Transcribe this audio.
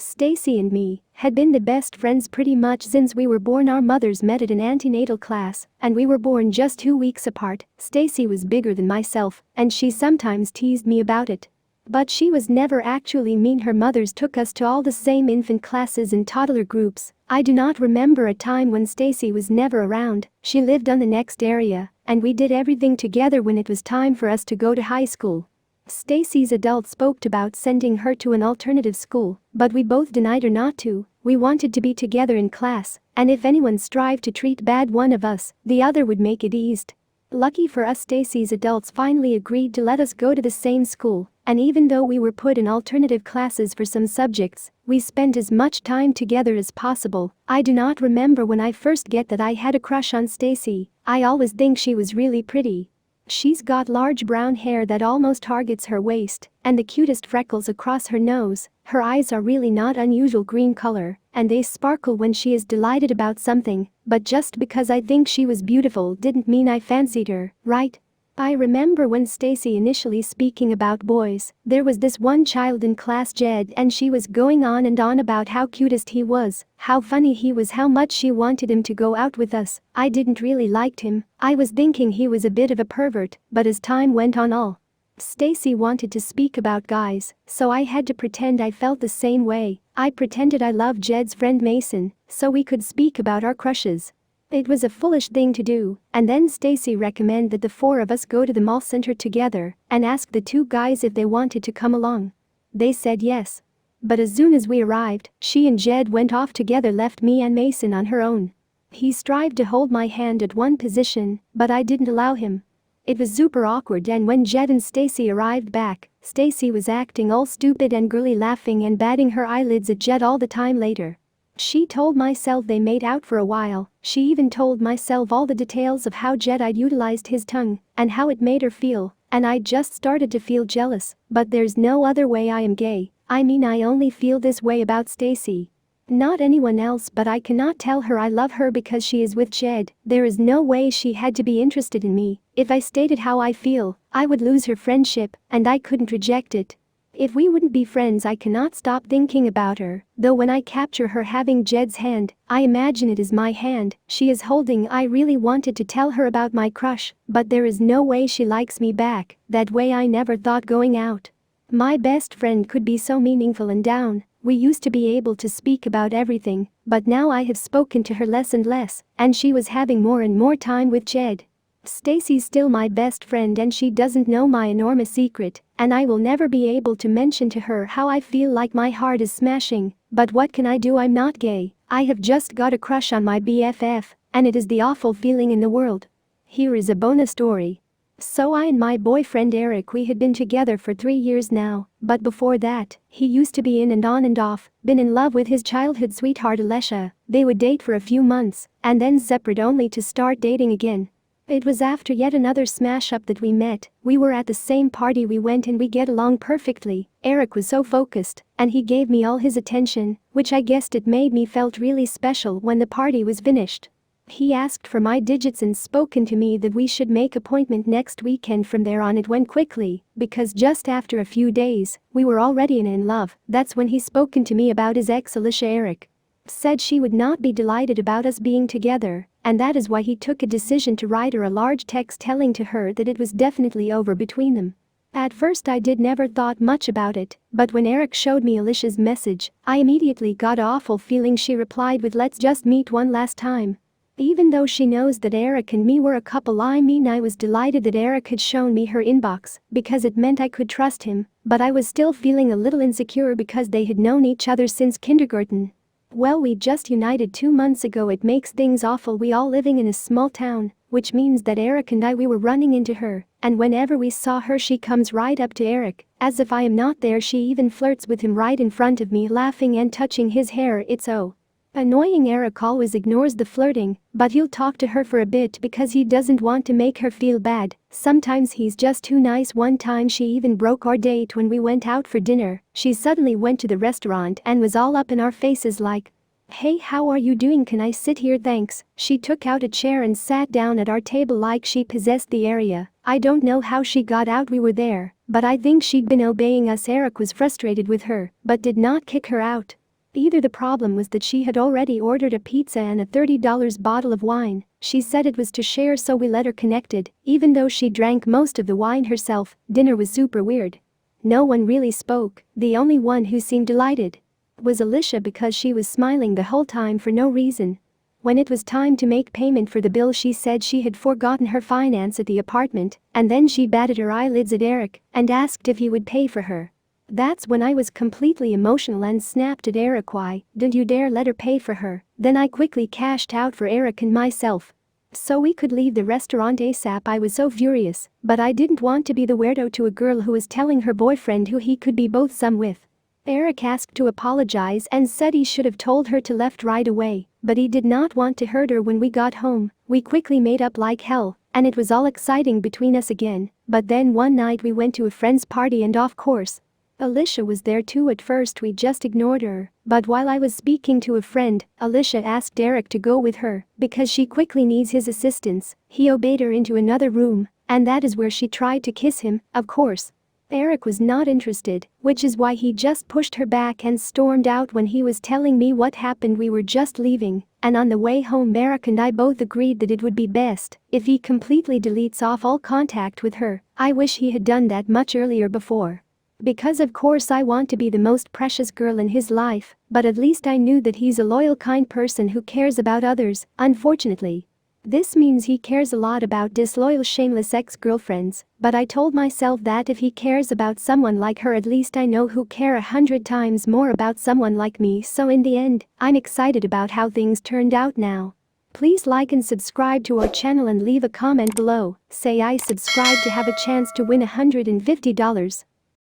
Stacy and me had been the best friends pretty much since we were born. Our mothers met at an antenatal class, and we were born just 2 weeks apart. Stacy was bigger than myself, and she sometimes teased me about it. But she was never actually mean. Her mothers took us to all the same infant classes and toddler groups. I do not remember a time when Stacy was never around. She lived on the next area, and we did everything together when it was time for us to go to high school. Stacy's adults spoke about sending her to an alternative school, but we both denied her not to. We wanted to be together in class, and if anyone strived to treat bad one of us, the other would make it eased. Lucky for us, Stacy's adults finally agreed to let us go to the same school, and even though we were put in alternative classes for some subjects, we spent as much time together as possible. I do not remember when I first get that I had a crush on Stacy. I always think she was really pretty. She's got large brown hair that almost targets her waist, and the cutest freckles across her nose. Her eyes are really not unusual green color, and they sparkle when she is delighted about something, but just because I think she was beautiful didn't mean I fancied her, right? I remember when Stacy initially speaking about boys, there was this one child in class, Jed, and she was going on and on about how cutest he was, how funny he was, how much she wanted him to go out with us. I didn't really liked him. I was thinking he was a bit of a pervert, but as time went on all Stacy wanted to speak about guys, so I had to pretend I felt the same way. I pretended I loved Jed's friend Mason, so we could speak about our crushes. It was a foolish thing to do, and then Stacy recommended that the four of us go to the mall center together and ask the two guys if they wanted to come along. They said yes. But as soon as we arrived, she and Jed went off together, left me and Mason on her own. He strived to hold my hand at one position, but I didn't allow him. It was super awkward, and when Jed and Stacy arrived back, Stacy was acting all stupid and girly, laughing and batting her eyelids at Jed all the time later. She told myself they made out for a while. She even told myself all the details of how Jed had utilized his tongue and how it made her feel, and I just started to feel jealous. But there's no other way. I am gay. I mean, I only feel this way about Stacy. Not anyone else, but I cannot tell her I love her because she is with Jed. There is no way she had to be interested in me. If I stated how I feel, I would lose her friendship, and I couldn't reject it. If we wouldn't be friends, I cannot stop thinking about her, though when I capture her having Jed's hand, I imagine it is my hand she is holding. I really wanted to tell her about my crush, but there is no way she likes me back that way. I never thought going out. My best friend could be so meaningful and down. We used to be able to speak about everything, but now I have spoken to her less and less, and she was having more and more time with Jed. Stacy's still my best friend, and she doesn't know my enormous secret, and I will never be able to mention to her how I feel like my heart is smashing. But what can I do? I'm not gay. I have just got a crush on my BFF, and it is the awful feeling in the world. Here is a bonus story. So I and my boyfriend Eric, we had been together for 3 years now, but before that, he used to be in and on and off, been in love with his childhood sweetheart Alessia. They would date for a few months, and then separate only to start dating again. It was after yet another smash-up that we met. We were at the same party we went, and we get along perfectly. Eric was so focused, and he gave me all his attention, which I guessed it made me felt really special. When the party was finished, he asked for my digits and spoken to me that we should make appointment next weekend. From there on it went quickly, because just after a few days, we were already in love. That's when he spoken to me about his ex Alicia. Eric said she would not be delighted about us being together, and that is why he took a decision to write her a large text telling to her that it was definitely over between them. At first I did never thought much about it, but when Eric showed me Alicia's message, I immediately got an awful feeling. She replied with, "Let's just meet one last time." Even though she knows that Eric and me were a couple, I mean, I was delighted that Eric had shown me her inbox because it meant I could trust him, but I was still feeling a little insecure because they had known each other since kindergarten. Well, we just united 2 months ago. It makes things awful. We all living in a small town, which means that Eric and we were running into her, and whenever we saw her she comes right up to Eric, as if I am not there. She even flirts with him right in front of me, laughing and touching his hair. It's so annoying. Eric always ignores the flirting, but he'll talk to her for a bit because he doesn't want to make her feel bad. Sometimes he's just too nice. One time she even broke our date when we went out for dinner. She suddenly went to the restaurant and was all up in our faces like, "Hey, how are you doing? Can I sit here? Thanks." She took out a chair and sat down at our table like she possessed the area. I don't know how she got out. We were there, but I think she'd been obeying us. Eric was frustrated with her, but did not kick her out. Either the problem was that she had already ordered a pizza and a $30 bottle of wine. She said it was to share, so we let her connected, even though she drank most of the wine herself. Dinner was super weird. No one really spoke. The only one who seemed delighted was Alicia, because she was smiling the whole time for no reason. When it was time to make payment for the bill, she said she had forgotten her finance at the apartment, and then she batted her eyelids at Eric and asked if he would pay for her. That's when I was completely emotional and snapped at Eric, "Why didn't you dare let her pay for her?" Then I quickly cashed out for Eric and myself so we could leave the restaurant ASAP. I was so furious, but I didn't want to be the weirdo to a girl who was telling her boyfriend who he could be both some with. Eric asked to apologize and said he should have told her to left right away, but he did not want to hurt her. When we got home, we quickly made up like hell, and it was all exciting between us again. But then one night we went to a friend's party, and of course, Alicia was there too. At first we just ignored her, but while I was speaking to a friend, Alicia asked Eric to go with her because she quickly needs his assistance. He obeyed her into another room, and that is where she tried to kiss him. Of course, Eric was not interested, which is why he just pushed her back and stormed out. When he was telling me what happened, we were just leaving, and on the way home Eric and I both agreed that it would be best if he completely deletes off all contact with her. I wish he had done that much earlier before, because of course I want to be the most precious girl in his life, but at least I knew that he's a loyal, kind person who cares about others. Unfortunately, this means he cares a lot about disloyal, shameless ex-girlfriends, but I told myself that if he cares about someone like her, at least I know who care 100 times more about someone like me. So in the end, I'm excited about how things turned out now. Please like and subscribe to our channel and leave a comment below. Say I subscribe to have a chance to win $150.